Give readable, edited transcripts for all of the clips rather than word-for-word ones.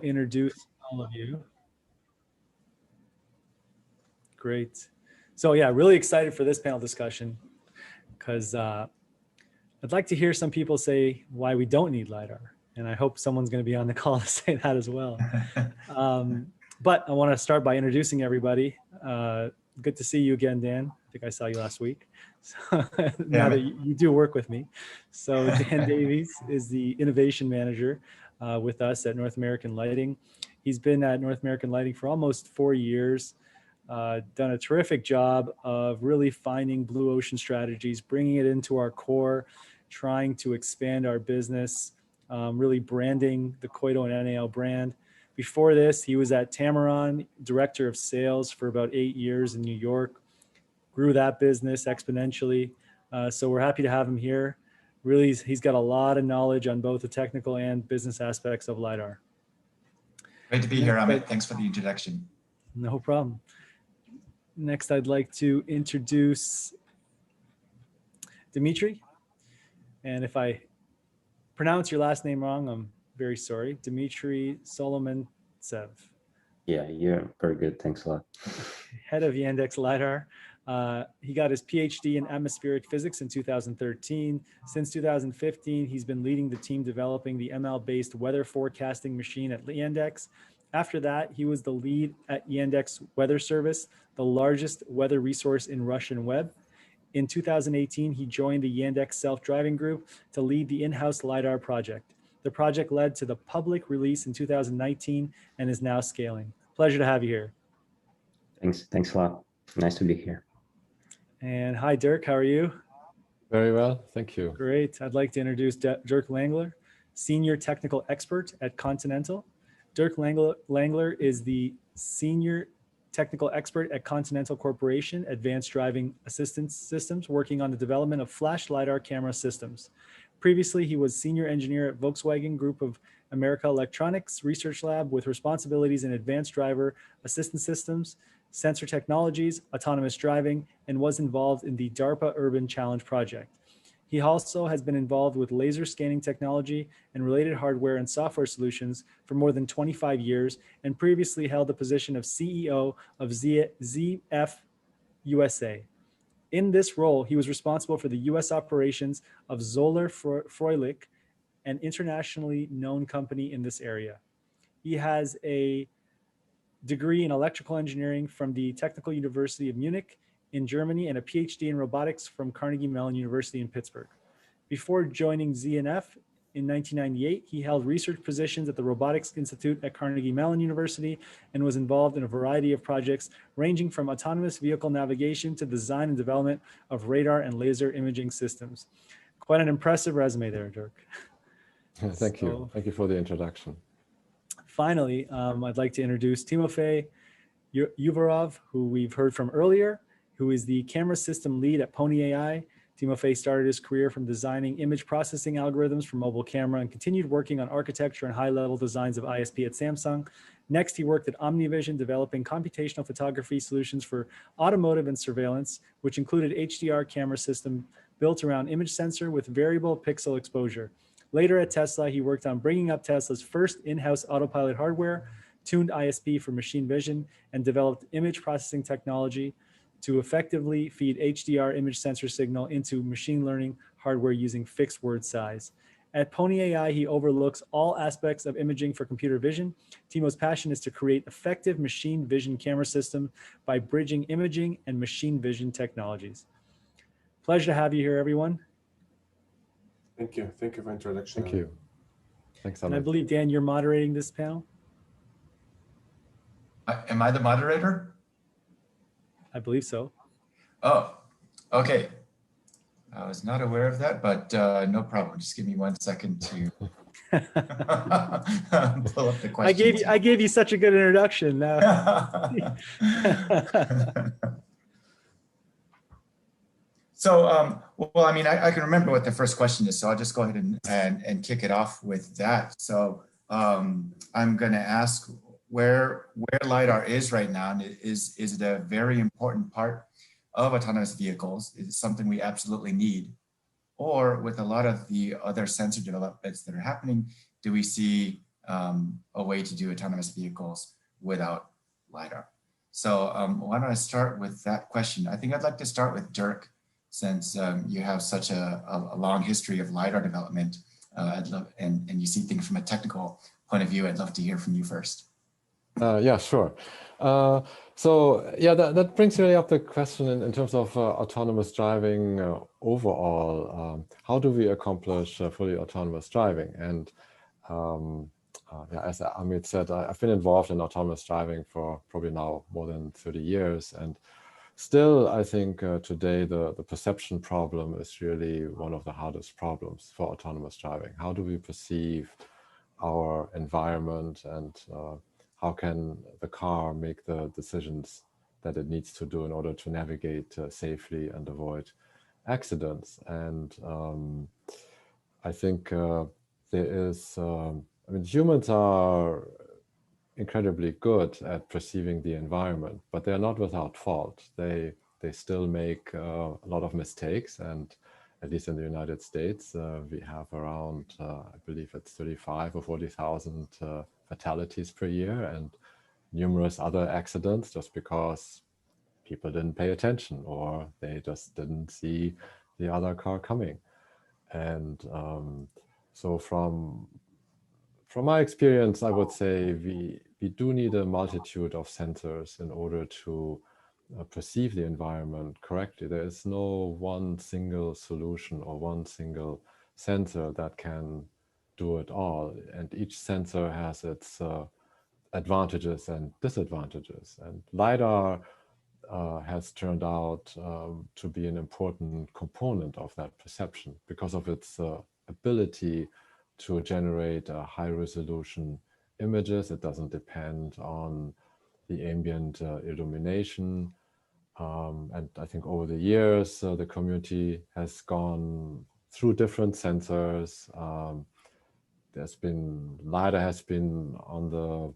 introduce all of you. Great. So yeah, really excited for this panel discussion because I'd like to hear some people say why we don't need LiDAR. And I hope someone's going to be on the call to say that as well. But I want to start by introducing everybody. Good to see you again, Dan. I think I saw you last week. So now that you do work with me. So Dan Davies is the innovation manager with us at North American Lighting. He's been at North American Lighting for almost 4 years, done a terrific job of really finding blue ocean strategies, bringing it into our core, trying to expand our business, really branding the Koito and NAL brand. Before this, he was at Tamaron, director of sales for about 8 years in New York, grew that business exponentially. So we're happy to have him here. Really, he's got a lot of knowledge on both the technical and business aspects of LiDAR. Great to be here, Amit. Thanks for the introduction. No problem. Next, I'd like to introduce Dimitri. And if I pronounce your last name wrong, I'm very sorry. Dimitri Solomon-Tsev. Yeah, you're very good. Thanks a lot. Head of Yandex LiDAR. He got his PhD in atmospheric physics in 2013. Since 2015, he's been leading the team developing the ML-based weather forecasting machine at Yandex. After that, he was the lead at Yandex Weather Service, the largest weather resource in Russian web. In 2018, he joined the Yandex self-driving group to lead the in-house LiDAR project. The project led to the public release in 2019 and is now scaling. Pleasure to have you here. Thanks a lot. Nice to be here. And hi, Dirk, how are you? Very well, thank you. Great. I'd like to introduce Dirk Langler, Senior Technical Expert at Continental. Dirk Langler is the Senior Technical Expert at Continental Corporation, Advanced Driving Assistance Systems, working on the development of flash LiDAR camera systems. Previously, he was Senior Engineer at Volkswagen Group of America Electronics Research Lab with responsibilities in advanced driver assistance systems, sensor technologies, autonomous driving, and was involved in the DARPA Urban Challenge project. He also has been involved with laser scanning technology and related hardware and software solutions for more than 25 years and previously held the position of CEO of ZF USA. In this role, he was responsible for the US operations of Zoller Fröhlich, an internationally known company in this area. He has a degree in electrical engineering from the Technical University of Munich in Germany and a PhD in robotics from Carnegie Mellon University in Pittsburgh. Before joining ZNF in 1998, he held research positions at the Robotics Institute at Carnegie Mellon University and was involved in a variety of projects ranging from autonomous vehicle navigation to design and development of radar and laser imaging systems. Quite an impressive resume there, Dirk. Thank you. Thank you for the introduction. Finally, I'd like to introduce Timofey Uvarov, who we've heard from earlier, who is the camera system lead at Poni.ai. Timofey started his career from designing image processing algorithms for mobile camera and continued working on architecture and high-level designs of ISP at Samsung. Next, he worked at OmniVision, developing computational photography solutions for automotive and surveillance, which included HDR camera system built around image sensor with variable pixel exposure. Later at Tesla, he worked on bringing up Tesla's first in-house autopilot hardware, tuned ISP for machine vision, and developed image processing technology to effectively feed HDR image sensor signal into machine learning hardware using fixed word size. At Poni.ai, he overlooks all aspects of imaging for computer vision. Timo's passion is to create effective machine vision camera system by bridging imaging and machine vision technologies. Pleasure to have you here, everyone. Thank you. Thank you for the introduction. Thank you. Thanks, Amit. And I believe, Dan, you're moderating this panel? Am I the moderator? I believe so. Oh, okay. I was not aware of that, but no problem. Just give me 1 second to pull up the question. I gave you such a good introduction. So, well, I mean, I can remember what the first question is, so I'll just go ahead and kick it off with that. So I'm going to ask where LiDAR is right now, and is it a very important part of autonomous vehicles? Is it something we absolutely need? Or with a lot of the other sensor developments that are happening, do we see a way to do autonomous vehicles without LiDAR. So why don't I start with that question? I think I'd like to start with Dirk, since you have such a long history of LiDAR development. I'd love, and you see things from a technical point of view. I'd love to hear from you first. Yeah, sure. So yeah, that brings really up the question in terms of autonomous driving overall. How do we accomplish fully autonomous driving? And yeah, as Amit said, I've been involved in autonomous driving for probably now more than 30 years. And still, I think today the perception problem is really one of the hardest problems for autonomous driving. How do we perceive our environment, and how can the car make the decisions that it needs to do in order to navigate safely and avoid accidents? And I think there is, I mean, humans are incredibly good at perceiving the environment, but they're not without fault. They still make a lot of mistakes, and at least in the United States, we have around, I believe it's 35 or 40,000 fatalities per year, and numerous other accidents just because people didn't pay attention, or they just didn't see the other car coming. And so from my experience, I would say we do need a multitude of sensors in order to perceive the environment correctly. There is no one single solution or one single sensor that can do it all. And each sensor has its advantages and disadvantages. And LiDAR has turned out to be an important component of that perception because of its ability to generate high resolution images. It doesn't depend on the ambient illumination. And I think over the years, the community has gone through different sensors. LiDAR has been on the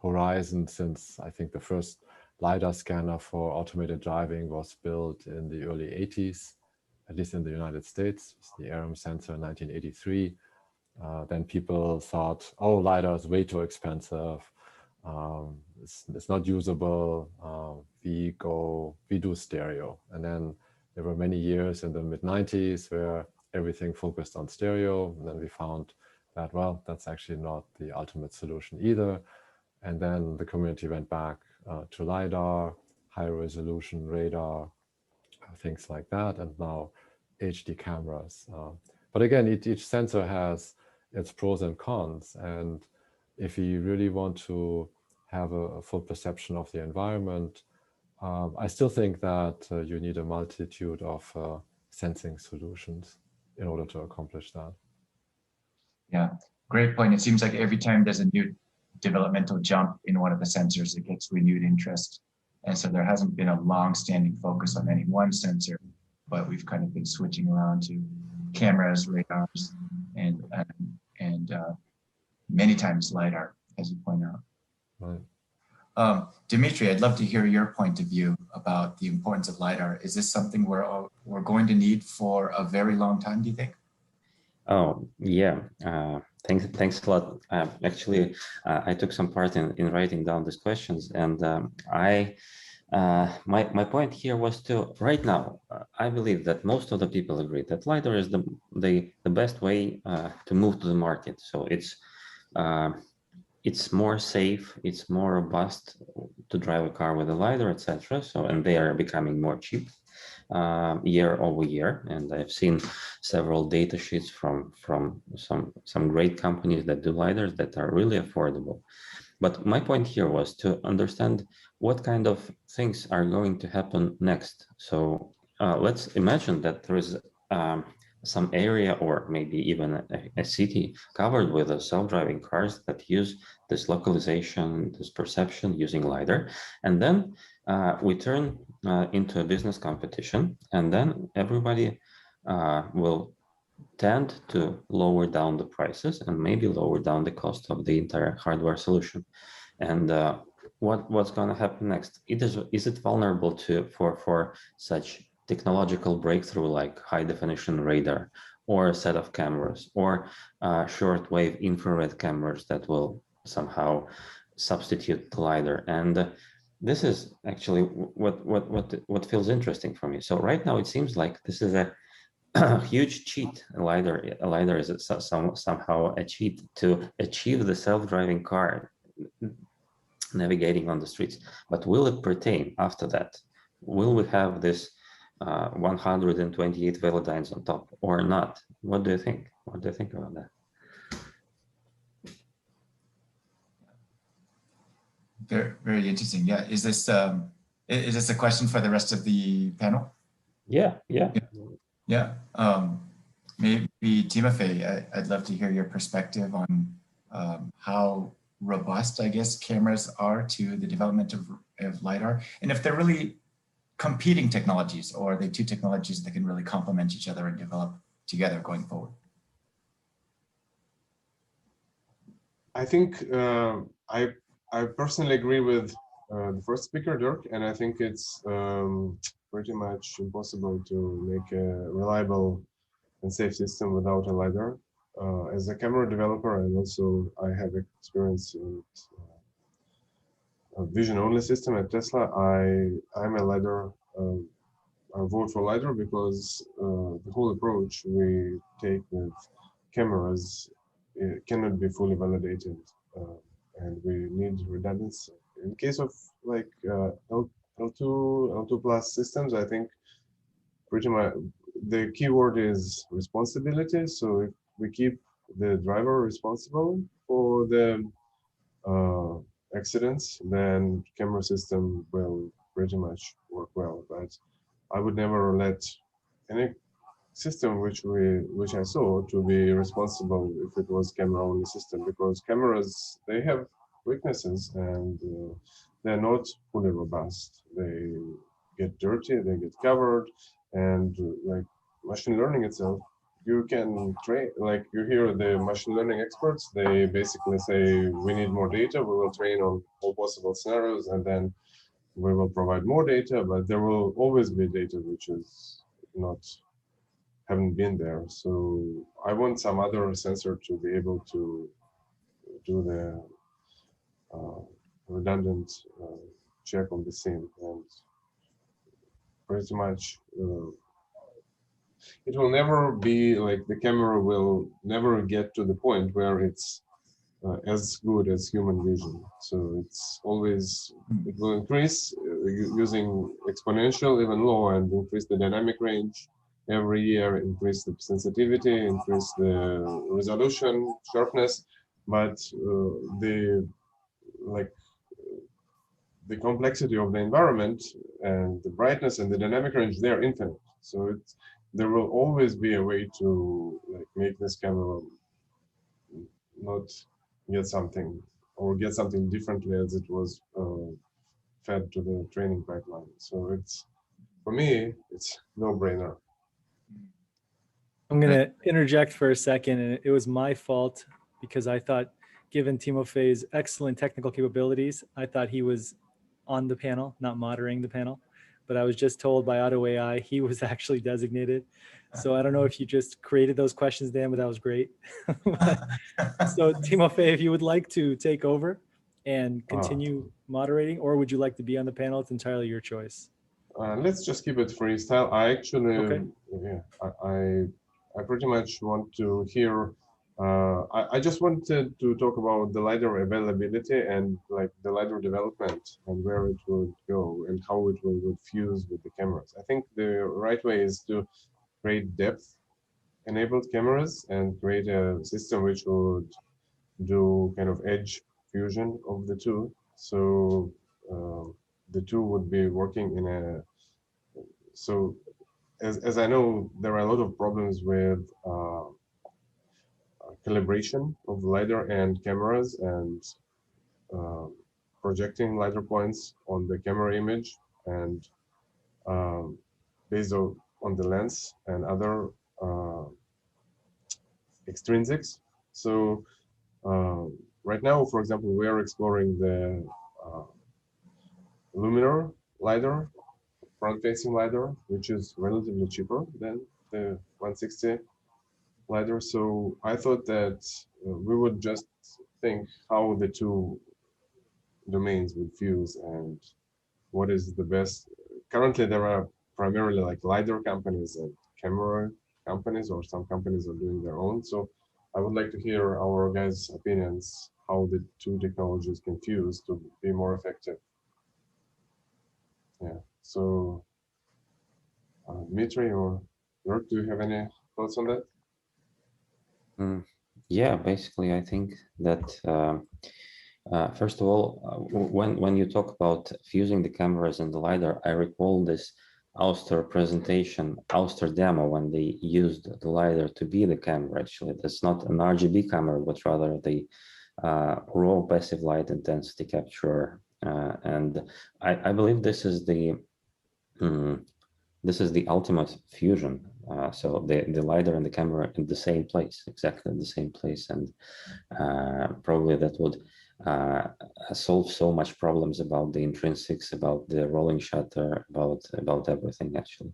horizon since I think the first LiDAR scanner for automated driving was built in the early 80s, at least in the United States. It's the ARM sensor in 1983. Then people thought, oh, LiDAR is way too expensive. It's not usable. We do stereo. And then there were many years in the mid-90s where everything focused on stereo. And then we found that, well, that's actually not the ultimate solution either. And then the community went back to LiDAR, high resolution radar, things like that, and now HD cameras. But again, each sensor has its pros and cons. And if you really want to have a full perception of the environment, I still think that you need a multitude of sensing solutions in order to accomplish that. Yeah, great point. It seems like every time there's a new developmental jump in one of the sensors, it gets renewed interest. And so there hasn't been a long-standing focus on any one sensor, but we've kind of been switching around to cameras, radars, and many times LiDAR, as you point out. Right. Dimitri, I'd love to hear your point of view about the importance of LiDAR. Is this something we're going to need for a very long time, do you think? Oh, yeah. Thanks a lot. Actually, I took some part in writing down these questions, and my point here was to, right now, I believe that most of the people agree that LiDAR is the best way to move to the market. So it's more safe, it's more robust to drive a car with a LiDAR, etc. So, and they are becoming more cheap year over year. And I've seen several data sheets from some great companies that do LiDARs that are really affordable. But my point here was to understand what kind of things are going to happen next. So let's imagine that there is some area, or maybe even a city covered with self-driving cars that use this localization, this perception using LiDAR. And then we turn into a business competition, and then everybody will tend to lower down the prices and maybe lower down the cost of the entire hardware solution. And what's going to happen next? Is it vulnerable for such technological breakthrough like high definition radar or a set of cameras, or shortwave infrared cameras that will somehow substitute the LiDAR. And this is actually what feels interesting for me. So right now it seems like this is a huge cheat. A LiDAR is somehow a cheat to achieve the self-driving car navigating on the streets. But will it pertain after that? Will we have this 128 velodynes on top or not? What do you think? What do you think about that? Very, very interesting. Yeah. Is this a question for the rest of the panel? Yeah. Yeah. Maybe Timofey, I'd love to hear your perspective on how robust, I guess, cameras are to the development of LiDAR, and if they're really competing technologies, or are they two technologies that can really complement each other and develop together going forward? I think I personally agree with the first speaker, Dirk, and I think it's pretty much impossible to make a reliable and safe system without a LiDAR. As a camera developer, and also I have experience in a vision-only system at Tesla. I'm a LiDAR. I vote for LiDAR because the whole approach we take with cameras cannot be fully validated, and we need redundancy. In case of like L2 plus systems, I think pretty much the keyword is responsibility. So if we keep the driver responsible for the accidents, then camera system will pretty much work well. But I would never let any system which I saw to be responsible if it was camera only system, because cameras, they have weaknesses, and they're not fully robust. They get dirty, they get covered, and like machine learning itself, you can train, like you hear the machine learning experts, they basically say we need more data, we will train on all possible scenarios, and then we will provide more data, but there will always be data which is not haven't been there. So I want some other sensor to be able to do the redundant check on the scene, and pretty much it will never be like the camera will never get to the point where it's as good as human vision. So it's always, it will increase using exponential even lower, and increase the dynamic range every year, increase the sensitivity, increase the resolution, sharpness, but the complexity of the environment and the brightness and the dynamic range, they're infinite. So there will always be a way to like make this camera not get something, or get something differently as it was fed to the training pipeline. So it's, for me, it's no-brainer. I'm going to interject for a second, and it was my fault because I thought, given Timofey's excellent technical capabilities, I thought he was on the panel, not moderating the panel. But I was just told by Auto.AI he was actually designated. So I don't know if you just created those questions, Dan, but that was great. So Timofey, if you would like to take over and continue moderating, or would you like to be on the panel? It's entirely your choice. Let's just keep it freestyle. I actually, I pretty much want to hear. I just wanted to talk about the LiDAR availability and like the LiDAR development and where it would go and how it would fuse with the cameras. I think the right way is to create depth-enabled cameras and create a system which would do kind of edge fusion of the two. So the two would be working in a, so as I know, there are a lot of problems with calibration of LiDAR and cameras, and projecting LiDAR points on the camera image, and based on the lens and other extrinsics. So right now, for example, we are exploring the luminar LiDAR, front-facing LiDAR, which is relatively cheaper than the 160 LiDAR. So I thought that we would just think how the two domains would fuse and what is the best. Currently, there are primarily like LiDAR companies and camera companies, or some companies are doing their own. So I would like to hear our guys' opinions, how the two technologies can fuse to be more effective. Yeah, so Dmitry or Jörg, do you have any thoughts on that? Yeah, basically, I think that first of all, when you talk about fusing the cameras and the LiDAR, I recall this Auster presentation, Auster demo, when they used the LiDAR to be the camera. Actually, that's not an RGB camera, but rather the raw passive light intensity capture. And I believe this is the ultimate fusion. So the LiDAR and the camera in the same place, exactly in the same place, and probably that would solve so much problems about the intrinsics, about the rolling shutter, about everything actually.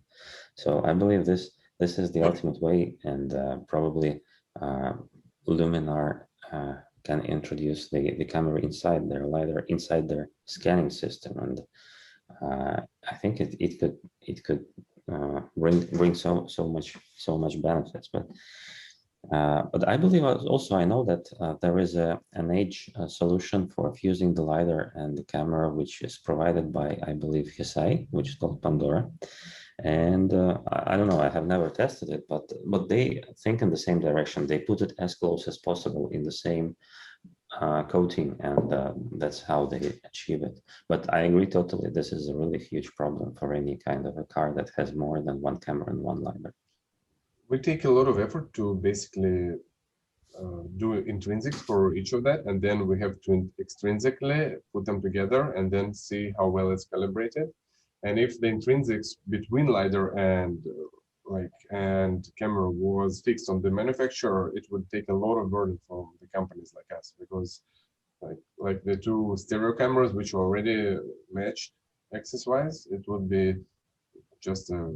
So I believe this is the ultimate way, and probably Luminar can introduce the camera inside their LiDAR, inside their scanning system, and I think it could bring so much benefits. But I believe also, I know that there is an edge solution for fusing the LiDAR and the camera, which is provided by, I believe, Hesai, which is called Pandora. And I don't know, I have never tested it, but they think in the same direction. They put it as close as possible in the same coating, and that's how they achieve it. But I agree totally, this is a really huge problem for any kind of a car that has more than one camera and one LiDAR. We take a lot of effort to basically do intrinsics for each of that, and then we have to extrinsically put them together and then see how well it's calibrated. And if the intrinsics between LiDAR and and camera was fixed on the manufacturer, it would take a lot of burden from the companies like us, because like the two stereo cameras which are already matched access-wise, it would be just a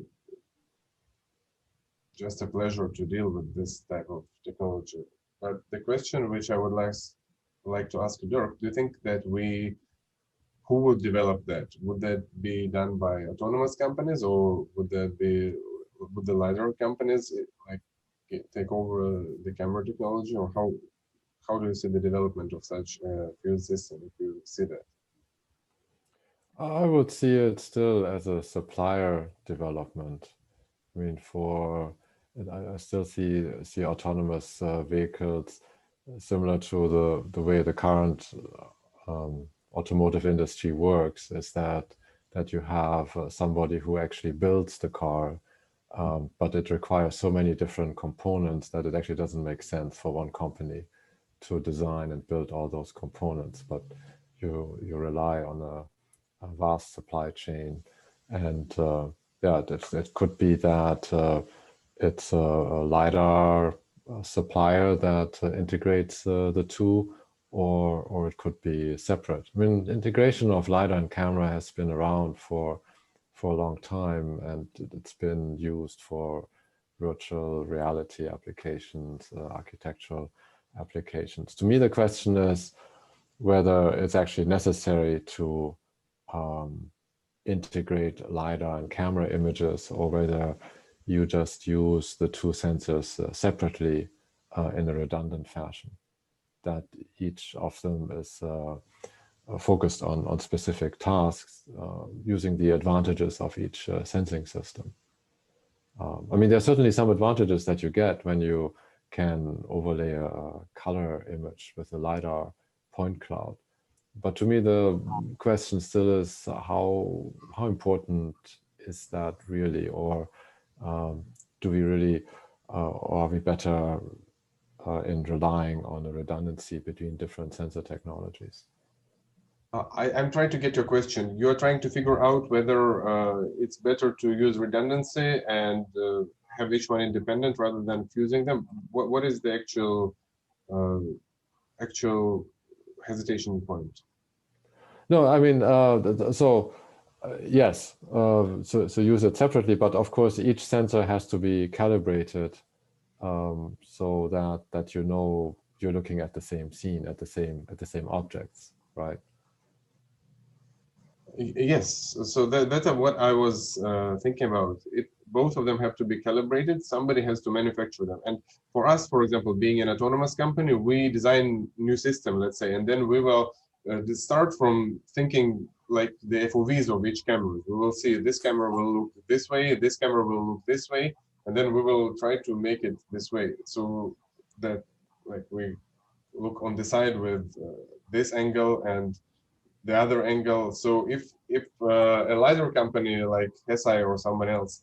pleasure to deal with this type of technology. But the question which I would like to ask Dirk, do you think that who would develop that? Would that be done by autonomous companies, or would the LiDAR companies take over the camera technology, or how do you see the development of such a fuel system, if you see that? I would see it still as a supplier development. I mean, I still see autonomous vehicles similar to the way the current automotive industry works, is that you have somebody who actually builds the car, but it requires so many different components that it actually doesn't make sense for one company to design and build all those components. But you rely on a vast supply chain, and yeah, it could be that it's a LiDAR supplier that integrates the two, or it could be separate. I mean, integration of LiDAR and camera has been around for a long time, and it's been used for virtual reality applications, architectural applications. To me, the question is whether it's actually necessary to integrate LiDAR and camera images, or whether you just use the two sensors separately in a redundant fashion, that each of them is focused on specific tasks using the advantages of each sensing system. I mean, there are certainly some advantages that you get when you can overlay a color image with a LiDAR point cloud. But to me, the question still is how important is that really, or do we really, or are we better in relying on a redundancy between different sensor technologies? I'm trying to get your question. You're trying to figure out whether it's better to use redundancy and have each one independent rather than fusing them. What is the actual hesitation point? No, I mean, yes, so use it separately, but of course each sensor has to be calibrated so that you know you're looking at the same scene, at the same objects, right? Yes, so that's what I was thinking about. Both of them have to be calibrated. Somebody has to manufacture them. And for us, for example, being an autonomous company, we design new system, let's say, and then we will start from thinking like the FOVs of each camera. We will see this camera will look this way, this camera will look this way, and then we will try to make it this way, so that like we look on the side with this angle and the other angle. So if a LiDAR company like Hesai or someone else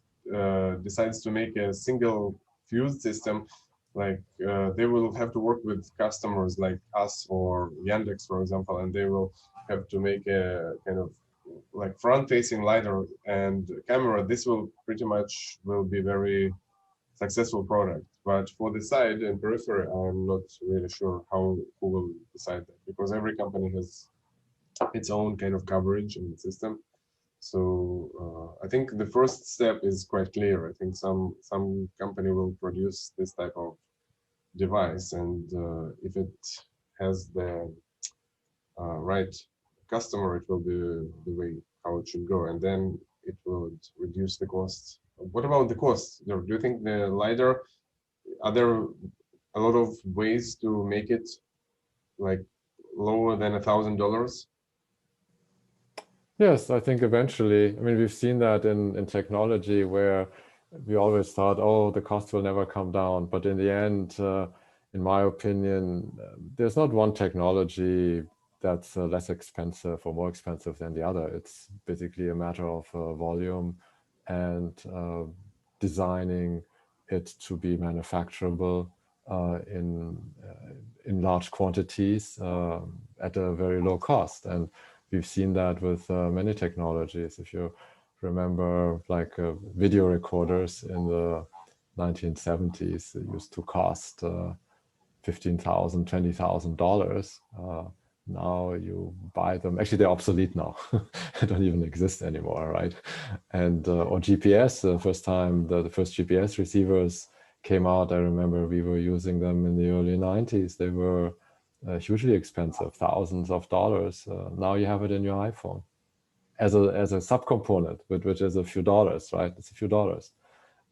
decides to make a single fused system, like they will have to work with customers like us or Yandex, for example, and they will have to make a kind of like front-facing LiDAR and camera. This will pretty much will be very successful product. But for the side and periphery, I'm not really sure who will decide that, because every company has its own kind of coverage in the system. So I think the first step is quite clear. I think some company will produce this type of device, and if it has the right customer, it will be the way how it should go, and then it will reduce the cost. What about the cost? Do you think the LiDAR, are there a lot of ways to make it like lower than $1,000? Yes, I think eventually. I mean, we've seen that in technology where we always thought, oh, the cost will never come down. But in the end, in my opinion, there's not one technology that's less expensive or more expensive than the other. It's basically a matter of volume and designing it to be manufacturable in large quantities at a very low cost. And we've seen that with many technologies. If you remember, like video recorders in the 1970s, it used to cost $15,000, $20,000. Now you buy them. Actually, they're obsolete now. They don't even exist anymore, right? And or GPS. The first time the first GPS receivers came out, I remember we were using them in the early 90s. They were hugely expensive, thousands of dollars. Now you have it in your iPhone as a subcomponent, which is a few dollars, right? It's a few dollars.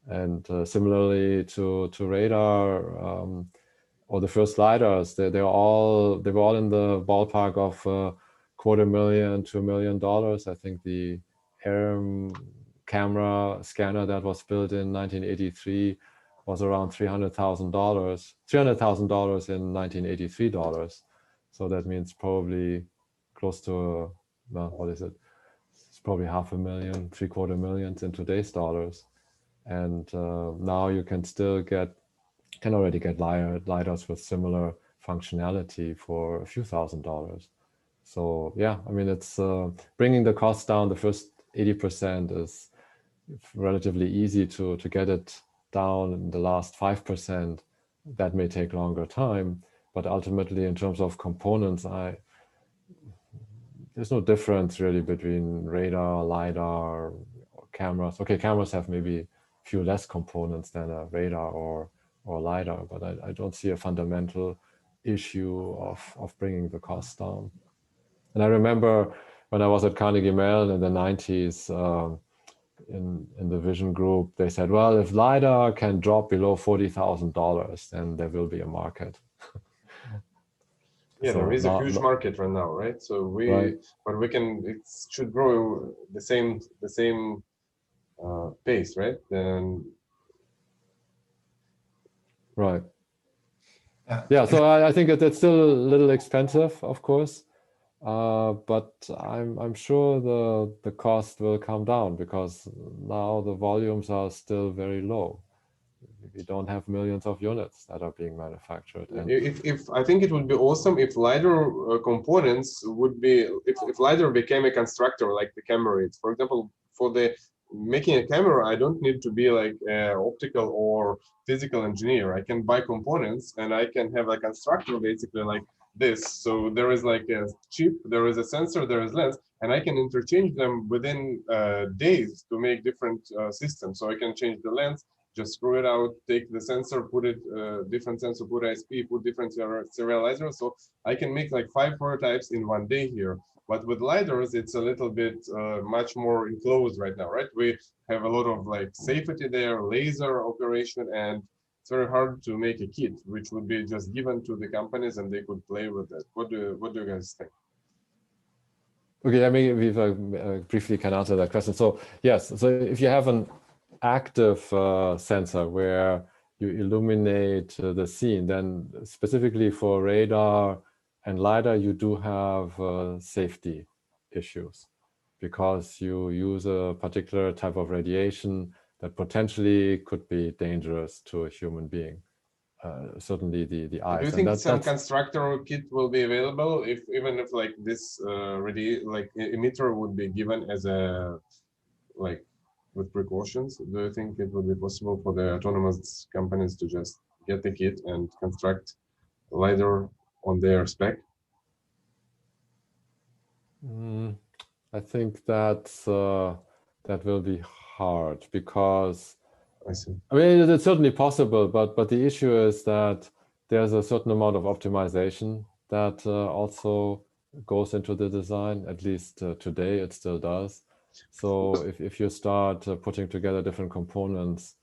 And similarly to radar or the first LiDARs, they were all in the ballpark of $250,000 to $1 million. I think the ARM camera scanner that was built in 1983 was around $300,000 in 1983 dollars. So that means probably close to what is it? It's probably $500,000, $750,000 in today's dollars. And now you can already get LiDARs with similar functionality for a few $1,000s. So yeah, I mean, it's bringing the cost down. The first 80% is relatively easy to get it down. In the last 5%, that may take longer time, but ultimately in terms of components, there's no difference really between radar, LiDAR, or cameras. Okay, cameras have maybe a few less components than a radar or LiDAR, but I don't see a fundamental issue of bringing the cost down. And I remember when I was at Carnegie Mellon in the 90s, in the vision group, they said, well, if LiDAR can drop below $40,000, then there will be a market. Yeah, So there is a huge market right now, right? So but it should grow the same pace, right? Then right. Yeah, so I think it's still a little expensive, of course, but I'm sure the cost will come down because now the volumes are still very low. We don't have millions of units that are being manufactured. And if I think it would be awesome if LiDAR components would be, if LiDAR became a constructor like the camera is. For example, for the making a camera, I don't need to be like an optical or physical engineer. I can buy components and I can have a constructor basically like this. So there is like a chip, there is a sensor, there is lens, and I can interchange them within days to make different systems. So I can change the lens, just screw it out, take the sensor, put it different sensor, put ISP, put different serializer. So I can make like 5 prototypes in one day here. But with LiDARs, it's a little bit much more enclosed right now, right? We have a lot of like safety there, laser operation, and it's very hard to make a kit, which would be just given to the companies and they could play with it. What do you guys think? Okay, let me briefly can answer that question. So yes, so if you have an active sensor where you illuminate the scene, then specifically for radar and LiDAR, you do have safety issues because you use a particular type of radiation that potentially could be dangerous to a human being. Certainly the eyes. Do you think some constructor kit will be available even if like this emitter would be given as a like with precautions? Do you think it would be possible for the autonomous companies to just get the kit and construct LiDAR on their spec? I think that will be hard because I see. I mean, it's certainly possible, but the issue is that there's a certain amount of optimization that also goes into the design. At least today, it still does. So if you start putting together different components,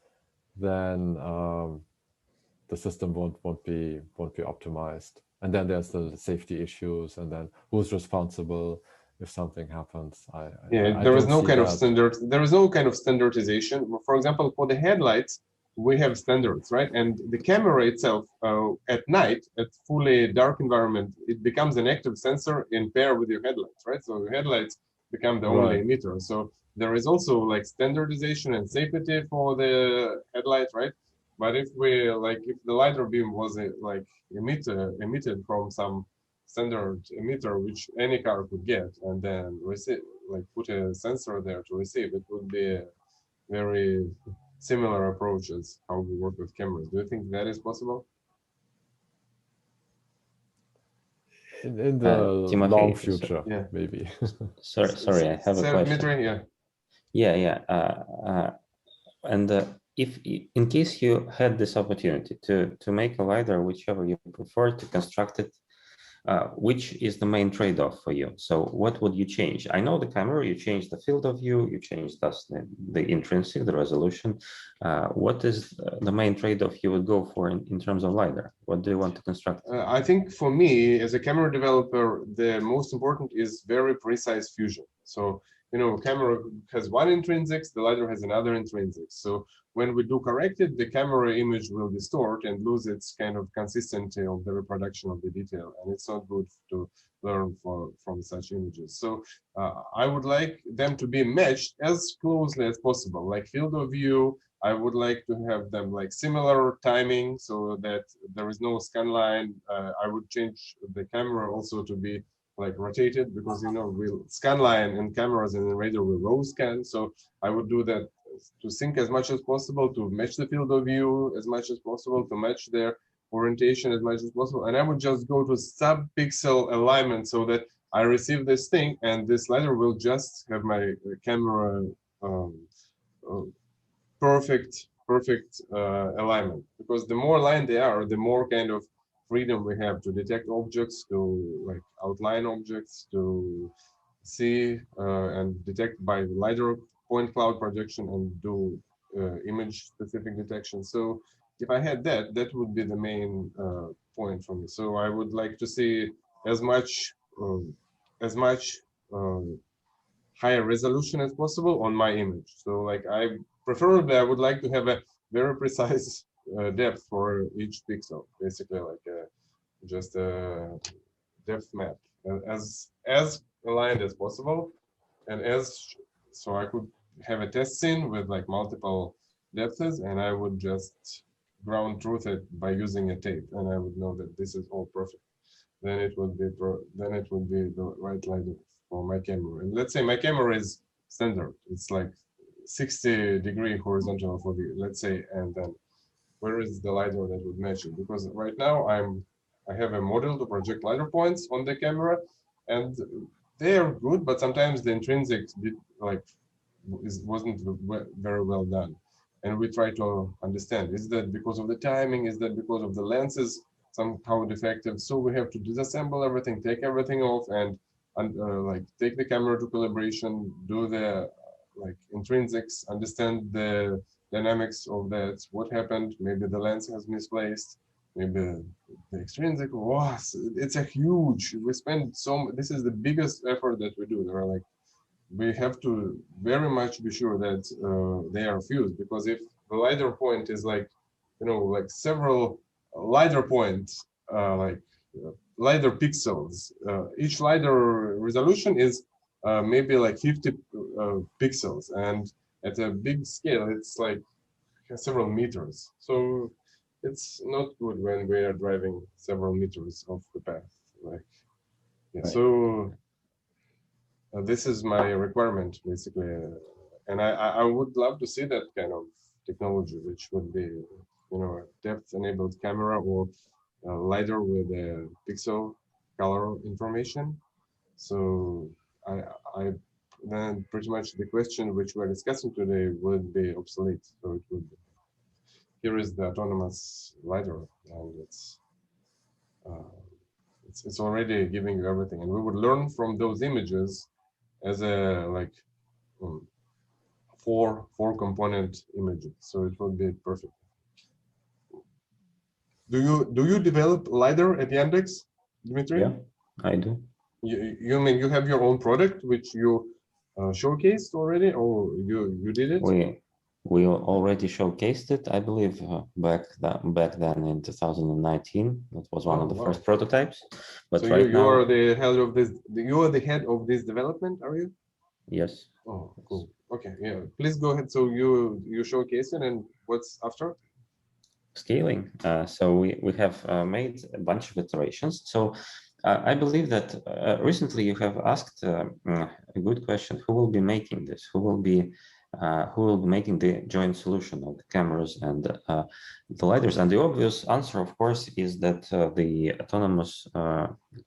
then the system won't be optimized. And then there's the safety issues, and then who's responsible if something happens. There is no kind of standard. There is no kind of standardization. For example, for the headlights, we have standards, right? And the camera itself, at night, at fully dark environment, it becomes an active sensor in pair with your headlights, right? So your headlights become the only emitter. So there is also like standardization and safety for the headlight, right? But if the LiDAR beam was like emitted from some standard emitter which any car could get and then receive, like put a sensor there to receive, it would be a very similar approach as how we work with cameras. Do you think that is possible? In the Timofey, long future, yeah. Maybe. Sorry, I have a question. Dmitry, And if in case you had this opportunity to make a LiDAR, whichever you prefer, to construct it, which is the main trade-off for you? So what would you change? I know the camera, you change the field of view, you change thus the intrinsic, the resolution. What is the main trade-off you would go for in terms of LiDAR? What do you want to construct? I think for me, as a camera developer, the most important is very precise fusion. So, camera has one intrinsic, the LiDAR has another intrinsic. So when we do correct it, the camera image will distort and lose its kind of consistency of the reproduction of the detail. And it's not good to learn from such images. So I would like them to be matched as closely as possible, like field of view. I would like to have them like similar timing so that there is no scan line. I would change the camera also to be like rotated because we'll scan line and cameras and the radar will row scan. So I would do that to sync as much as possible, to match the field of view as much as possible, to match their orientation as much as possible. And I would just go to sub-pixel alignment so that I receive this thing and this LiDAR will just have my camera perfect alignment. Because the more aligned they are, the more kind of freedom we have to detect objects, to like outline objects, to see and detect by LiDAR point cloud projection and do image specific detection. So if I had that, that would be the main point for me. So I would like to see as much higher resolution as possible on my image. So like preferably I would like to have a very precise depth for each pixel, basically like just a depth map, as aligned as possible, and so I could have a test scene with like multiple depths, and I would just ground truth it by using a tape, and I would know that this is all perfect. Then it would be the right LiDAR for my camera. And let's say my camera is standard; it's like 60-degree horizontal for the, let's say, and then where is the LiDAR that would match it? Because right now I have a model to project LiDAR points on the camera, and they are good, but sometimes the intrinsic wasn't very well done. and we try to understand, is that because of the timing, is that because of the lenses somehow defective? So we have to disassemble everything, take everything off, and like take the camera to calibration, do the like intrinsics, understand the dynamics of that, what happened, maybe the lens has misplaced, maybe the extrinsic was, it's a huge, we spend this is the biggest effort that we do. There are like, we have to very much be sure that they are fused, because if the LiDAR point is like, like several LiDAR points, LiDAR pixels, each LiDAR resolution is maybe like 50 pixels, and at a big scale, it's like several meters. So it's not good when we are driving several meters off the path. Like, yeah, Right. so this is my requirement basically, and I would love to see that kind of technology, which would be, a depth-enabled camera or LiDAR with a pixel color information. So I then pretty much the question which we're discussing today would be obsolete. So it would be, here is the autonomous LiDAR, and it's already giving you everything, and we would learn from those images as a like four component images. So it will be perfect. Do you develop LiDAR at Yandex, Dmitry? Yeah, I do. You mean you have your own product which you showcased already, or you did it? We already showcased it, I believe, back then in 2019. That was one of the first prototypes. But so right you now, are the head of this. You are the head of this development, are you? yes. Oh, cool. Okay, yeah. Please go ahead. So you showcase it, and what's after? Scaling. So we have made a bunch of iterations. So I believe that recently you have asked a good question: who will be making this? Who will be making the joint solution of the cameras and the LiDARs? And the obvious answer, of course, is that the autonomous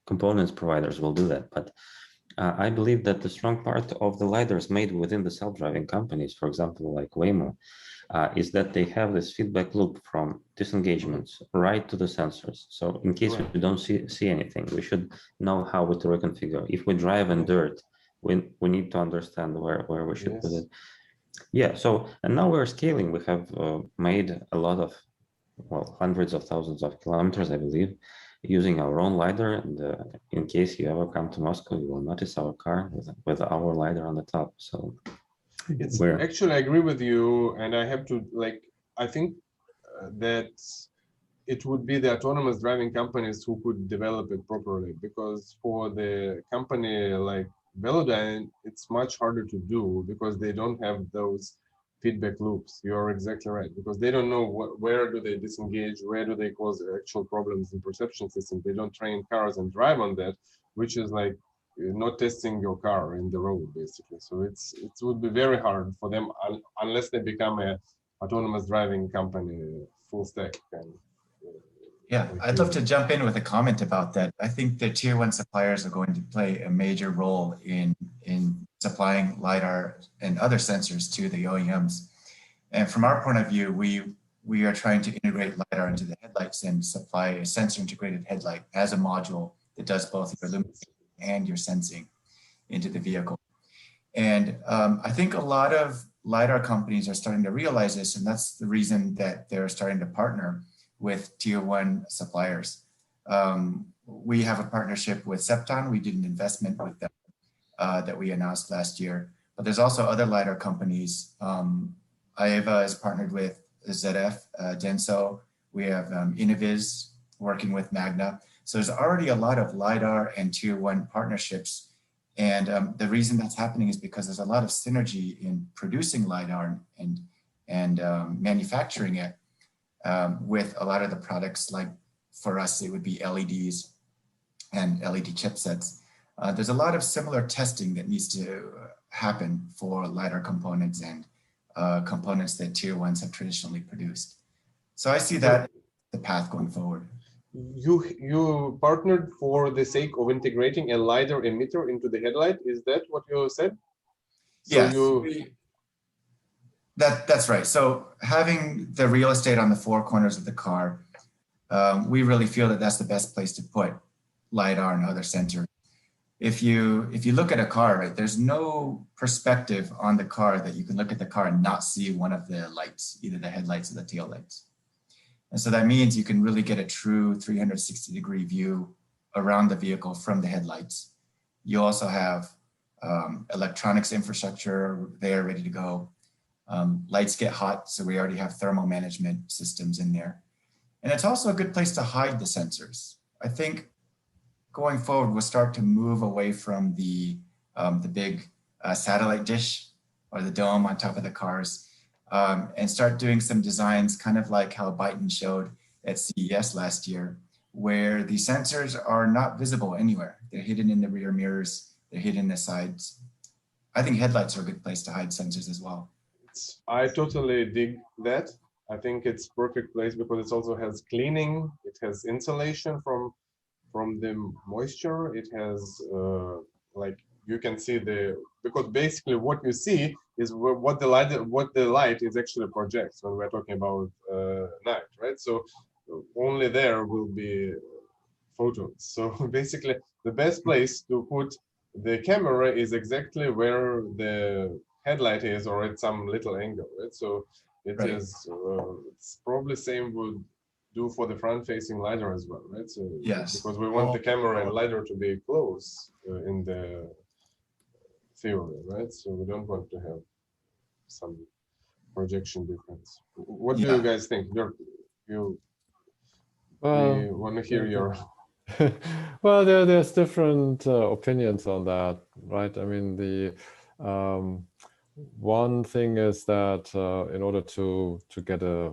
components providers will do that. But I believe that the strong part of the LiDARs made within the self-driving companies, for example, like Waymo, is that they have this feedback loop from disengagements right to the sensors. So in case we don't see anything, we should know how to reconfigure. If we drive in dirt, we need to understand where we should put it. Yeah, so, and now we're scaling. We have made a lot of, well, hundreds of thousands of kilometers, I believe, using our own LiDAR. And in case you ever come to Moscow, you will notice our car with our LiDAR on the top. So it's actually, I agree with you, and I have to I think that it would be the autonomous driving companies who could develop it properly, because for the company like Velodyne, it's much harder to do because they don't have those feedback loops. You're exactly right, because they don't know where do they disengage, where do they cause actual problems in perception systems. They don't train cars and drive on that, which is like not testing your car in the road basically. So it would be very hard for them unless they become a autonomous driving company full stack. Yeah, I'd love to jump in with a comment about that. I think the tier one suppliers are going to play a major role in supplying LiDAR and other sensors to the OEMs. And from our point of view, we are trying to integrate LiDAR into the headlights and supply a sensor integrated headlight as a module that does both your illumination and your sensing into the vehicle. And I think a lot of LiDAR companies are starting to realize this, and that's the reason that they're starting to partner with tier one suppliers. We have a partnership with Septon. We did an investment with them that we announced last year, but there's also other LiDAR companies. Aeva is partnered with ZF, Denso. We have Innoviz working with Magna. So there's already a lot of LiDAR and tier one partnerships. And the reason that's happening is because there's a lot of synergy in producing LiDAR and manufacturing it with a lot of the products. Like for us, it would be LEDs and LED chipsets. There's a lot of similar testing that needs to happen for LiDAR components and components that tier ones have traditionally produced. So I see that the path going forward. You partnered for the sake of integrating a LiDAR emitter into the headlight. Is that what you said? So yes. That's right. So having the real estate on the four corners of the car, we really feel that that's the best place to put LiDAR and other sensors. If you look at a car, right, there's no perspective on the car that you can look at the car and not see one of the lights, either the headlights or the tail lights. And so that means you can really get a true 360-degree view around the vehicle from the headlights. You also have electronics infrastructure there ready to go. Lights get hot, so we already have thermal management systems in there. And it's also a good place to hide the sensors. I think going forward, we'll start to move away from the big satellite dish or the dome on top of the cars, and start doing some designs kind of like how Byton showed at CES last year, where the sensors are not visible anywhere. They're hidden in the rear mirrors, they're hidden in the sides. I think headlights are a good place to hide sensors as well. I totally dig that. I think it's perfect place because it also has cleaning, it has insulation from the moisture. It has like you can see because basically what you see is what the light is actually projects when we're talking about night, right? So only there will be photons. So basically the best place to put the camera is exactly where the headlight is, or at some little angle, right? So it Right. is it's probably same would do for the front-facing LiDAR as well, right? So Yes. because we want the camera and LiDAR to be close in the theory, right? So we don't want to have some projection difference. What do you guys think? We want to hear your. Well, there's different opinions on that, right? I mean, the one thing is that in order to get a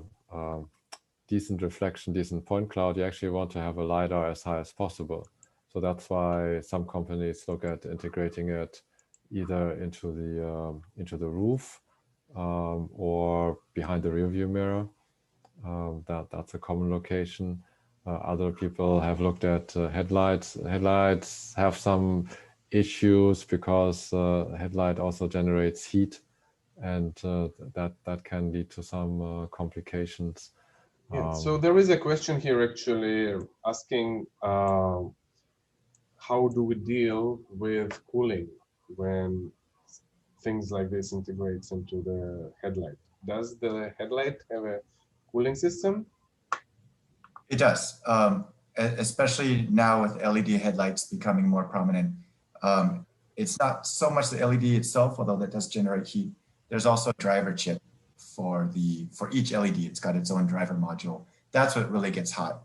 decent reflection, decent point cloud, you actually want to have a LiDAR as high as possible. So that's why some companies look at integrating it either into the roof or behind the rear view mirror. That's a common location. Other people have looked at headlights. Headlights have some issues because headlight also generates heat, and that can lead to some complications. Yeah, so there is a question here actually asking how do we deal with cooling when things like this integrates into the headlight? Does the headlight have a cooling system? It does, especially now with LED headlights becoming more prominent. It's not so much the LED itself, although that does generate heat. There's also a driver chip for each LED. It's got its own driver module. That's what really gets hot.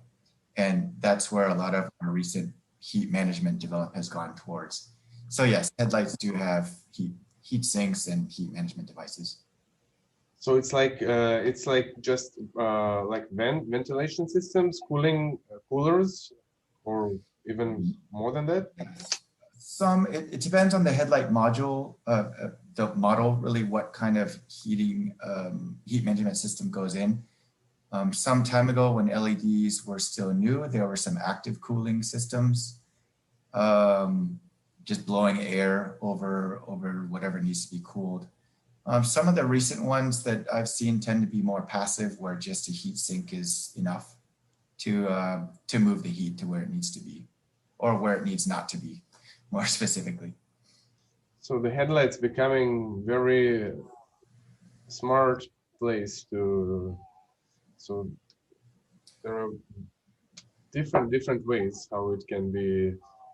And that's where a lot of our recent heat management development has gone towards. So yes, headlights do have heat sinks and heat management devices. So it's like just like ventilation systems, coolers, or even more than that. It depends on the headlight module, the model, really what kind of heat management system goes in. Some time ago when LEDs were still new, there were some active cooling systems, just blowing air over whatever needs to be cooled. Some of the recent ones that I've seen tend to be more passive, where just a heat sink is enough to move the heat to where it needs to be, or where it needs not to be, more specifically. So the headlights becoming very smart place to. So there are different ways how it can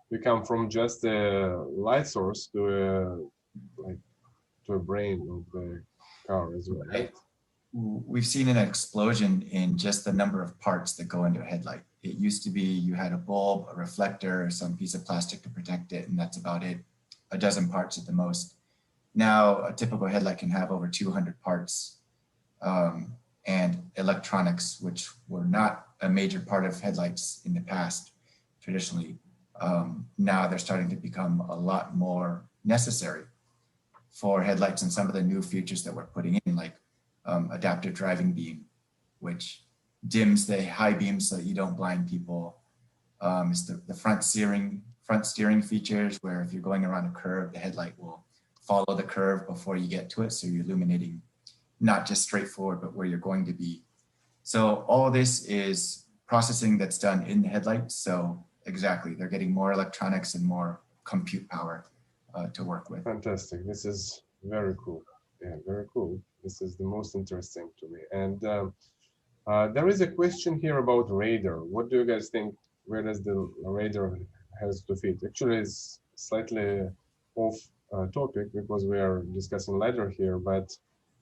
become from just a light source to a brain of the car as well, right? We've seen an explosion in just the number of parts that go into a headlight. It used to be you had a bulb, a reflector, some piece of plastic to protect it, and that's about it. A dozen parts at the most. Now, a typical headlight can have over 200 parts, and electronics, which were not a major part of headlights in the past, traditionally. Now they're starting to become a lot more necessary for headlights, and some of the new features that we're putting in, like adaptive driving beam, which dims the high beams so that you don't blind people. It's the front steering features, where if you're going around a curve, the headlight will follow the curve before you get to it, so you're illuminating not just straightforward, but where you're going to be. So all of this is processing that's done in the headlight. So exactly, they're getting more electronics and more compute power to work with. Fantastic. This is very cool. Yeah, very cool. This is the most interesting to me. And there is a question here about radar. What do you guys think? Where does the radar has to fit? Actually, it's slightly off topic because we are discussing LiDAR here, but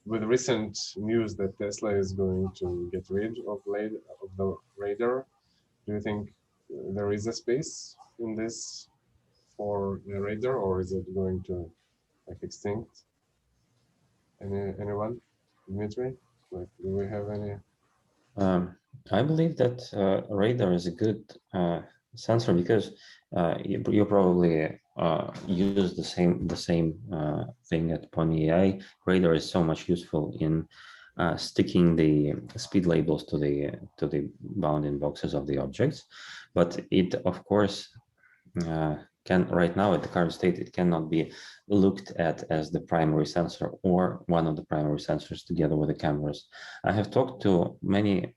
with recent news that Tesla is going to get rid of the radar, do you think there is a space in this for the radar, or is it going to like extinct? Anyone? Dmitry? Like, do we have any? I believe that radar is a good sensor because you probably use the same thing at Poni.ai. Radar is so much useful in sticking the speed labels to the bounding boxes of the objects, but it of course can right now at the current state it cannot be looked at as the primary sensor or one of the primary sensors together with the cameras. I have talked to many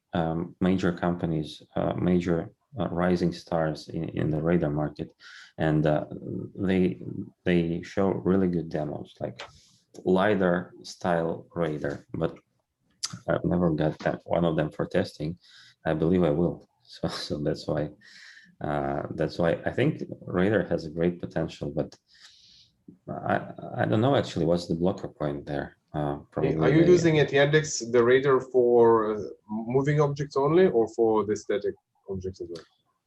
major companies, major rising stars in the radar market, and they show really good demos like LiDAR style radar, but I've never got one of them for testing. I believe I will. So that's why I think radar has a great potential, but I don't know actually what's the blocker point there. Probably Are you using at Yandex the radar for moving objects only, or for the static objects as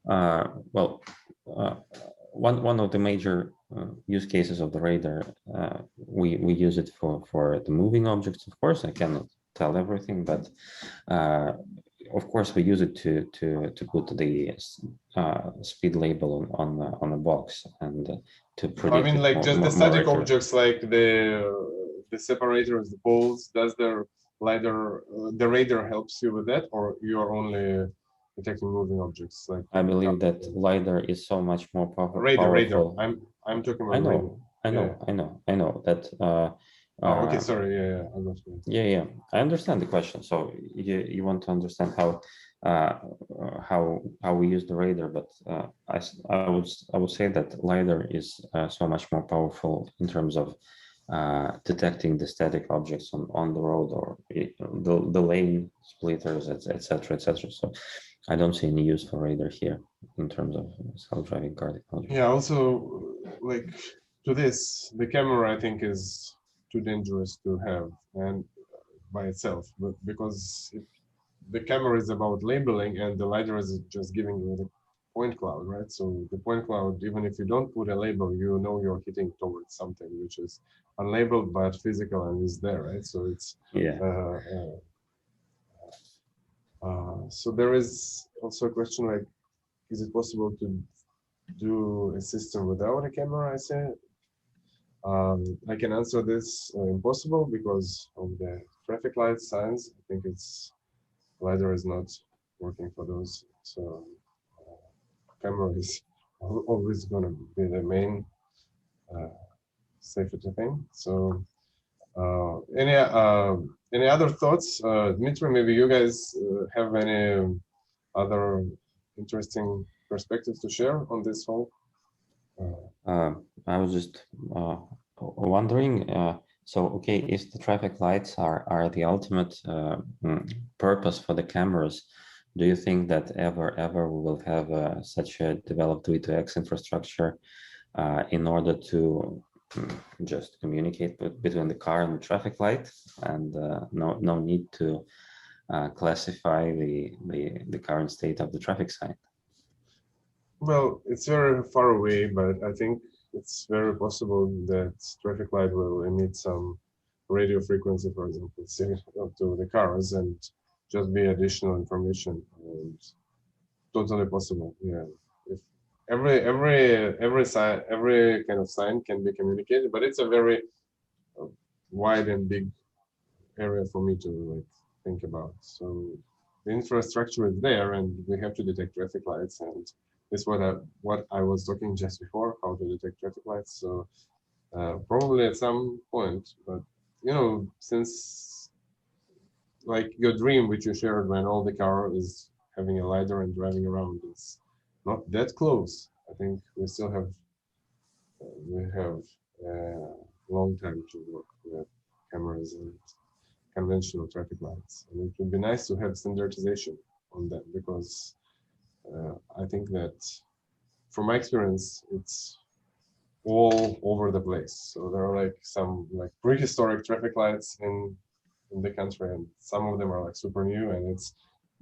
well? Well, one of the major use cases of the radar, we use it for the moving objects. Of course, I cannot tell everything, but of course we use it to put the speed label on a box and to predict. I mean, like just the static objects, like the separators, the poles. Does the LiDAR, the radar helps you with that, or you are only detecting moving objects? Like I believe that LiDAR is so much more powerful. Radar. I'm talking about. I know that. Oh, okay. Sorry. Yeah. I got you. Yeah. I understand the question. So you want to understand how we use the radar, but I would say that LiDAR is so much more powerful in terms of detecting the static objects on the road or the lane splitters, etc. So I don't see any use for radar here in terms of self-driving car technology. Yeah. Also, like to this, the camera I think is too dangerous to have and by itself, but because the camera is about labeling and the LiDAR is just giving you the point cloud, right? So the point cloud, even if you don't put a label, you know you're hitting towards something which is unlabeled but physical and is there, right? So it's so there is also a question like, is it possible to do a system without a camera? I say I can answer this impossible because of the traffic light signs. I think it's LiDAR is not working for those. So camera is always going to be the main safety thing. So any other thoughts? Dmitry, maybe you guys have any other interesting perspectives to share on this whole? I was just wondering, so okay, if the traffic lights are the ultimate purpose for the cameras, do you think that ever we will have such a developed V2X infrastructure in order to just communicate between the car and the traffic light, and no need to classify the current state of the traffic sign? Well, it's very far away, but I think it's very possible that traffic light will emit some radio frequency, for example, to the cars and just be additional information. And totally possible. Yeah. If every kind of sign can be communicated, but it's a very wide and big area for me to like think about. So the infrastructure is there, and we have to detect traffic lights, and this is what I was talking just before, how to detect traffic lights. So probably at some point, but you know, since like your dream, which you shared when all the car is having a LiDAR and driving around. It's not that close. I think we still have a long time to work with cameras and conventional traffic lights. And it would be nice to have standardization on that, because I think that from my experience, it's all over the place. So there are like some like prehistoric traffic lights in the country, and some of them are like super new, and it's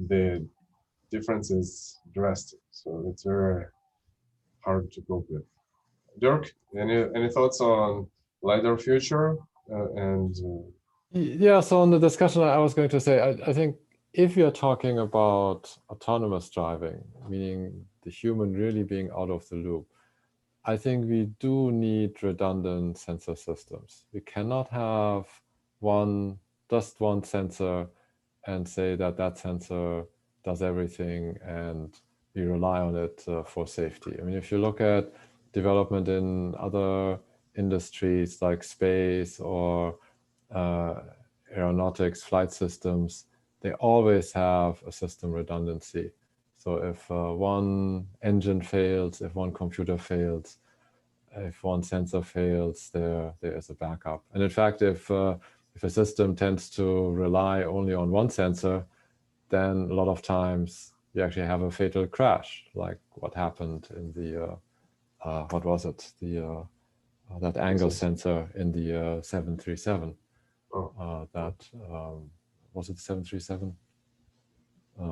the difference is drastic. So it's very hard to cope with. Dirk, any thoughts on LiDAR future Yeah, so on the discussion, I was going to say, I think if you're talking about autonomous driving, meaning the human really being out of the loop, I think we do need redundant sensor systems. We cannot have just one sensor and say that that sensor does everything and we rely on it for safety. I mean, if you look at development in other industries like space or aeronautics, flight systems, they always have a system redundancy. So if one engine fails, if one computer fails, if one sensor fails, there is a backup. And in fact, if a system tends to rely only on one sensor, then a lot of times you actually have a fatal crash, like what happened in the what was it? That angle sensor in the 737. Was it 737?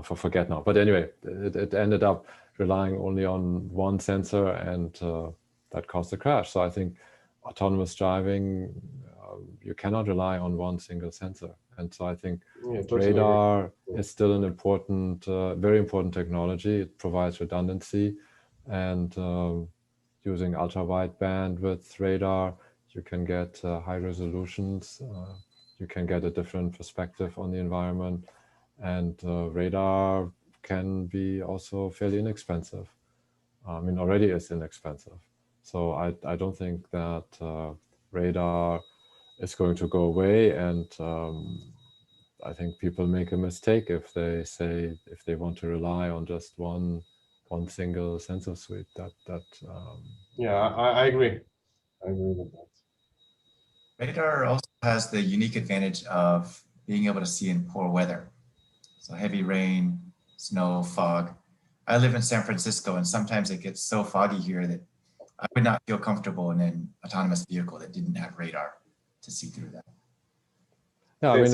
Forget now. But anyway, it ended up relying only on one sensor, and that caused a crash. So I think autonomous driving, you cannot rely on one single sensor. And so I think radar is still an important, very important technology. It provides redundancy, and using ultra wide bandwidth radar, you can get high resolutions. You can get a different perspective on the environment, and radar can be also fairly inexpensive. I mean, already it's inexpensive. So I don't think that radar is going to go away, and I think people make a mistake if they say, if they want to rely on just one single sensor suite. Yeah, I agree. I agree with that. Radar also has the unique advantage of being able to see in poor weather. So heavy rain, snow, fog. I live in San Francisco, and sometimes it gets so foggy here that I would not feel comfortable in an autonomous vehicle that didn't have radar to see through that. Yeah, I mean,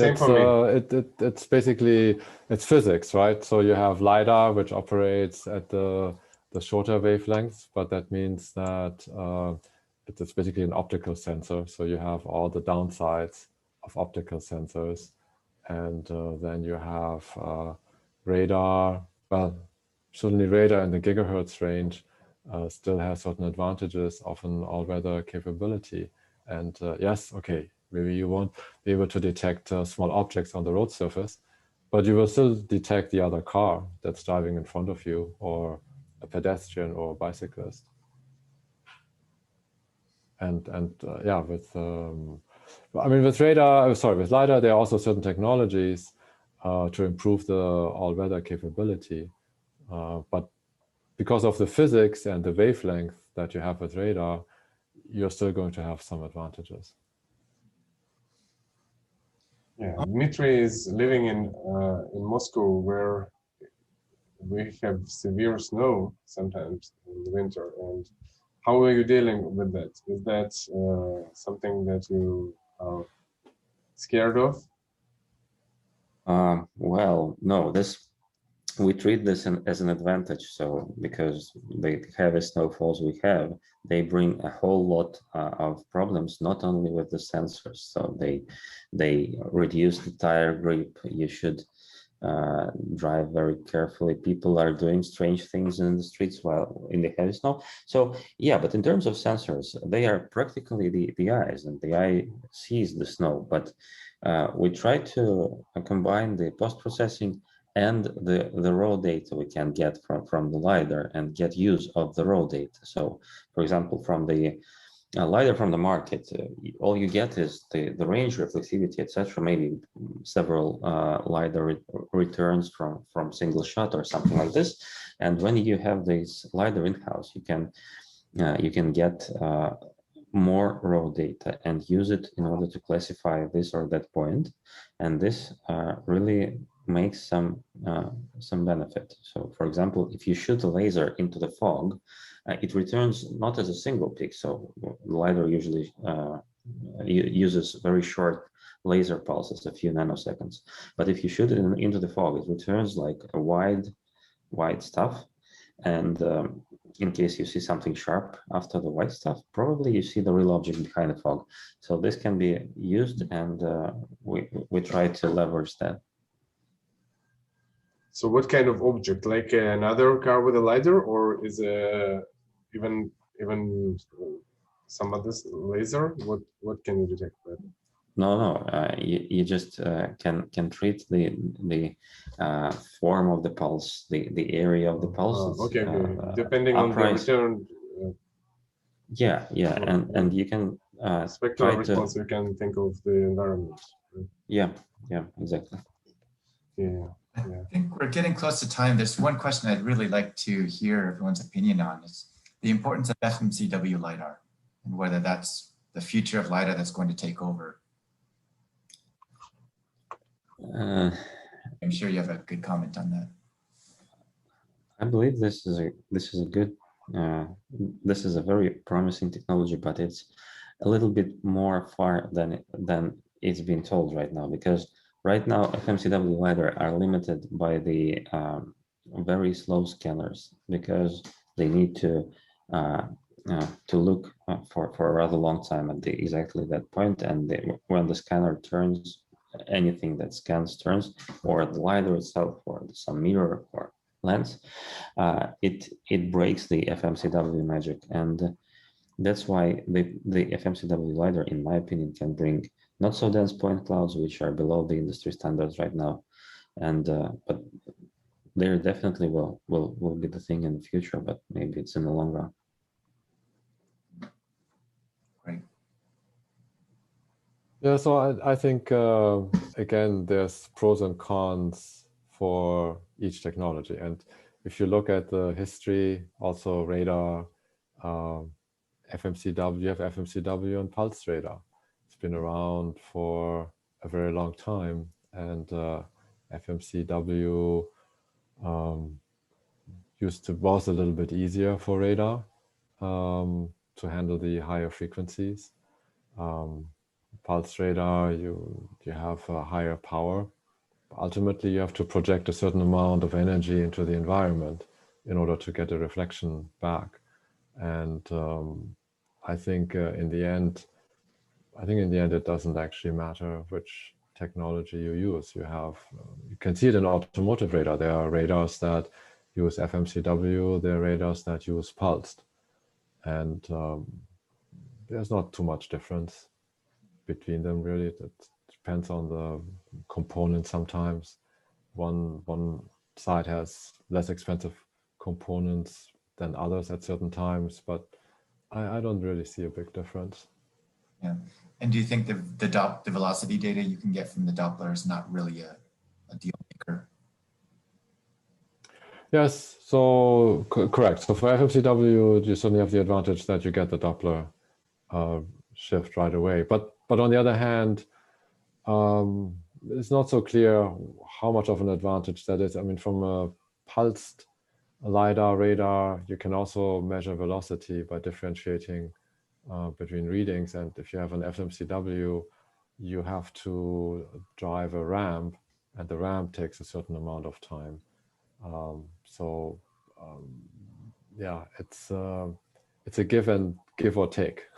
it's basically, it's physics, right? So you have LiDAR, which operates at the shorter wavelengths, but that means that it's basically an optical sensor. So you have all the downsides of optical sensors. And then you have radar. Well, certainly radar in the gigahertz range still has certain advantages, often all-weather capability. And yes, okay, maybe you won't be able to detect small objects on the road surface, but you will still detect the other car that's driving in front of you, or a pedestrian or a bicyclist. And yeah, with radar, with LiDAR, there are also certain technologies to improve the all-weather capability. But because of the physics and the wavelength that you have with radar, you're still going to have some advantages. Yeah, Dmitry is living in Moscow, where we have severe snow sometimes in the winter. And how are you dealing with that? Is that something that you are scared of? Well, no, we treat this as an advantage. So because the heavy snowfalls we have, they bring a whole lot of problems, not only with the sensors. So they reduce the tire grip. You should drive very carefully. People are doing strange things in the streets while in the heavy snow. So yeah, but in terms of sensors, they are practically the eyes, and the eye sees the snow. But we try to combine the post-processing and the raw data we can get from the LiDAR, and get use of the raw data. So for example, from the LiDAR from the market, all you get is the range, reflectivity, etc. Maybe several LiDAR returns from single shot or something like this. And when you have this LiDAR in-house, you can get more raw data and use it in order to classify this or that point. And this really makes some benefit. So, for example, if you shoot a laser into the fog, it returns not as a single peak. So the LiDAR usually uses very short laser pulses, a few nanoseconds. But if you shoot it into the fog, it returns like a wide stuff. And in case you see something sharp after the white stuff, probably you see the real object behind the fog. So this can be used, and we try to leverage that. So what kind of object? Like another car with a LiDAR, or is even some other laser? What can you detect that? No. You just can treat the form of the pulse, the area of the pulse. Okay. Depending on the return. Yeah, and you can spectral response. You can think of the environment. Yeah, exactly. Yeah. I think we're getting close to time. There's one question I'd really like to hear everyone's opinion on. Is the importance of FMCW LiDAR and whether that's the future of LiDAR that's going to take over. I'm sure you have a good comment on that. I believe this is a good, this is a very promising technology, but it's a little bit more far than it's been told right now, because right now FMCW LiDAR are limited by the very slow scanners, because they need to look for a rather long time at exactly that point, and when the scanner turns, anything that scans turns, or the LiDAR itself, or some mirror or lens, it breaks the FMCW magic, and that's why the FMCW LiDAR, in my opinion, can bring not so dense point clouds, which are below the industry standards right now, and but there definitely will be the thing in the future, but maybe it's in the long run. Right. Yeah, so I think again, there's pros and cons for each technology, and if you look at the history, also radar, FMCW, you have FMCW and pulse radar. It's been around for a very long time, and FMCW was a little bit easier for radar to handle the higher frequencies. Pulse radar, you have a higher power. Ultimately, you have to project a certain amount of energy into the environment in order to get a reflection back. And I think in the end, it doesn't actually matter which technology you use. You can see it in automotive radar. There are radars that use FMCW. There are radars that use pulsed, and there's not too much difference between them, really. It depends on the component. Sometimes one side has less expensive components than others at certain times, but I don't really see a big difference. Yeah. And do you think the velocity data you can get from the Doppler is not really a deal maker? Yes, so correct. So for FMCW, you certainly have the advantage that you get the Doppler shift right away. But on the other hand, it's not so clear how much of an advantage that is. I mean, from a pulsed LiDAR radar, you can also measure velocity by differentiating between readings. And if you have an FMCW, you have to drive a ramp, and the ramp takes a certain amount of time. Yeah, it's a give or take.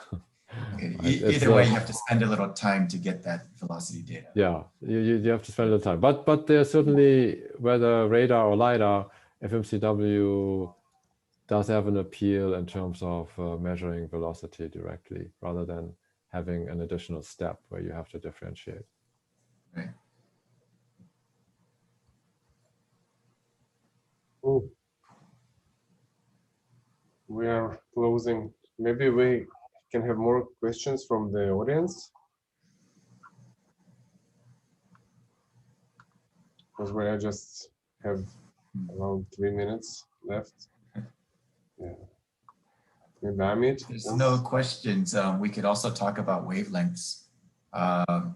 Okay. Either way, you have to spend a little time to get that velocity data. Yeah, you have to spend a little time. But there's certainly, whether radar or LiDAR, FMCW does have an appeal in terms of measuring velocity directly, rather than having an additional step where you have to differentiate. Right. Oh, we are closing. Maybe we can have more questions from the audience. Because we just have around 3 minutes left. Yeah. And Amit, There's no questions. We could also talk about wavelengths. A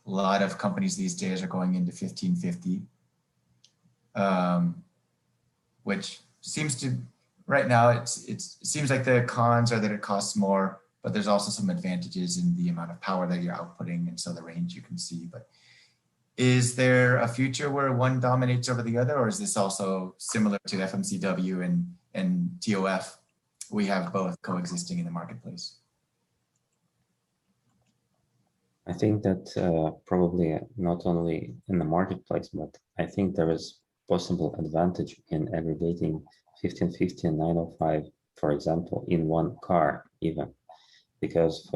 lot of companies these days are going into 1550, which seems to, right now, it seems like the cons are that it costs more, but there's also some advantages in the amount of power that you're outputting, and so the range you can see. But is there a future where one dominates over the other, or is this also similar to FMCW and TOF? We have both coexisting in the marketplace. I think that probably not only in the marketplace, but I think there is possible advantage in aggregating 1550 and 905, for example, in one car even, because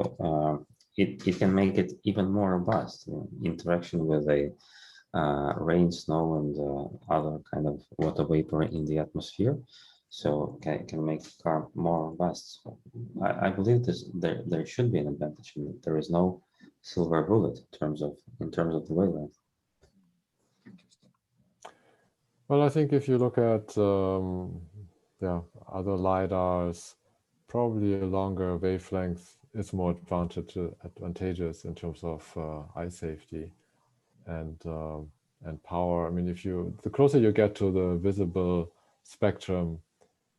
it can make it even more robust interaction with a rain, snow, and other kind of water vapor in the atmosphere. So can make the car more robust. So I believe there should be an advantage in it. There is no silver bullet in terms of the wavelength. Well, I think if you look at other lidars, probably a longer wavelength is more advantageous in terms of eye safety and power. I mean, the closer you get to the visible spectrum,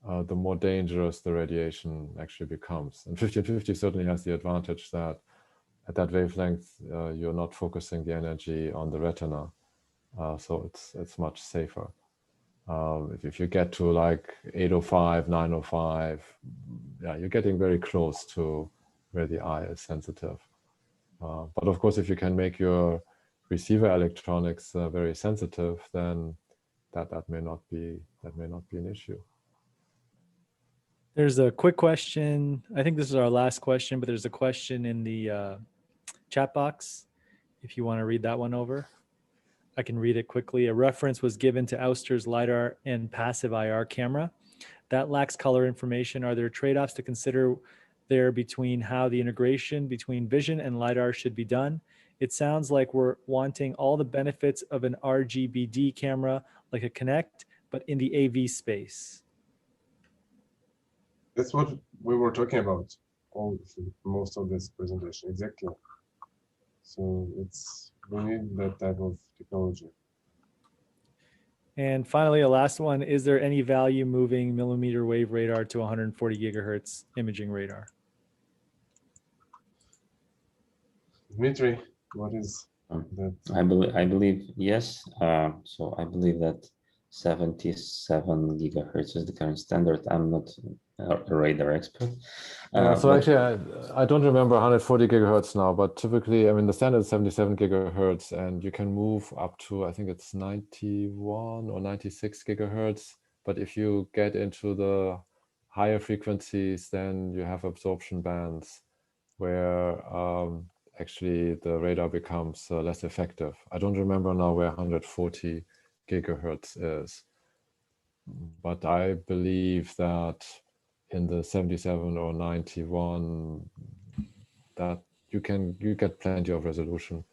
the more dangerous the radiation actually becomes. And 1550 certainly has the advantage that at that wavelength, you're not focusing the energy on the retina, so it's much safer. If you get to like 805, 905, yeah, you're getting very close to where the eye is sensitive. But of course, if you can make your receiver electronics very sensitive, then that may not be an issue. There's a quick question. I think this is our last question, but there's a question in the chat box. If you want to read that one over, I can read it quickly. A reference was given to Ouster's LiDAR and passive IR camera. That lacks color information. Are there trade-offs to consider there between how the integration between vision and LiDAR should be done? It sounds like we're wanting all the benefits of an RGBD camera like a Kinect, but in the AV space. That's what we were talking about most of this presentation, exactly. So we need that type of technology. And finally, a last one, is there any value moving millimeter wave radar to 140 gigahertz imaging radar? Dmitry, what is that? I believe yes. So I believe that 77 gigahertz is the current standard. I'm not a radar expert. So actually, I don't remember 140 gigahertz now, but typically, I mean, the standard is 77 gigahertz, and you can move up to, I think it's 91 or 96 gigahertz. But if you get into the higher frequencies, then you have absorption bands where actually the radar becomes less effective. I don't remember now where 140 gigahertz is, but I believe that in the 77 or 91 that you get plenty of resolution.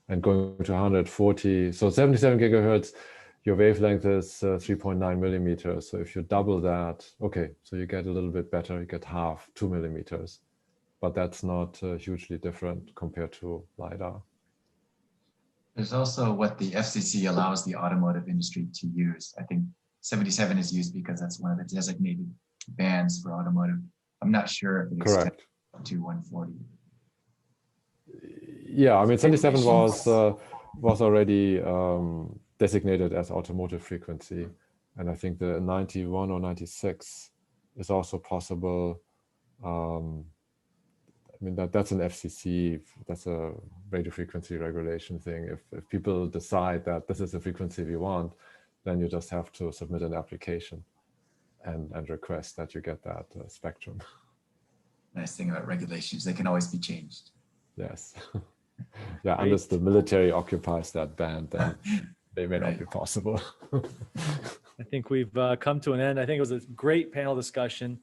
And going to 140, so 77 gigahertz, your wavelength is 3.9 millimeters. So if you double that, okay, so you get a little bit better, you get half, 2 millimeters. But that's not hugely different compared to LiDAR. There's also what the FCC allows the automotive industry to use. I think 77 is used because that's one of the designated bands for automotive. I'm not sure if it extends to 140. Yeah, I mean, 77 was already designated as automotive frequency. And I think the 91 or 96 is also possible. I mean, that's an FCC, that's a radio frequency regulation thing. If people decide that this is the frequency we want, then you just have to submit an application and request that you get that spectrum. Nice thing about regulations, they can always be changed. Yes. Yeah, unless the military occupies that band, then they may not be possible. I think we've come to an end. I think it was a great panel discussion.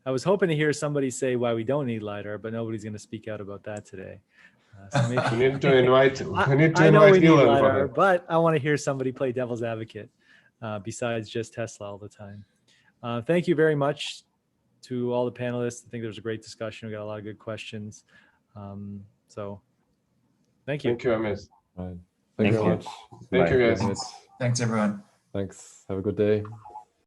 I was hoping to hear somebody say why we don't need LiDAR, but nobody's going to speak out about that today. So maybe We need to invite. We need to I know we invite need Elon for LiDAR, that. but I want to hear somebody play devil's advocate besides just Tesla all the time. Thank you very much to all the panelists. I think there was a great discussion. We got a lot of good questions. So thank you. Thank you, Amit. Right. Thank Thank you very you. much. Thank you, Bye. guys. Amit. Thanks, everyone. Thanks. Have a good day.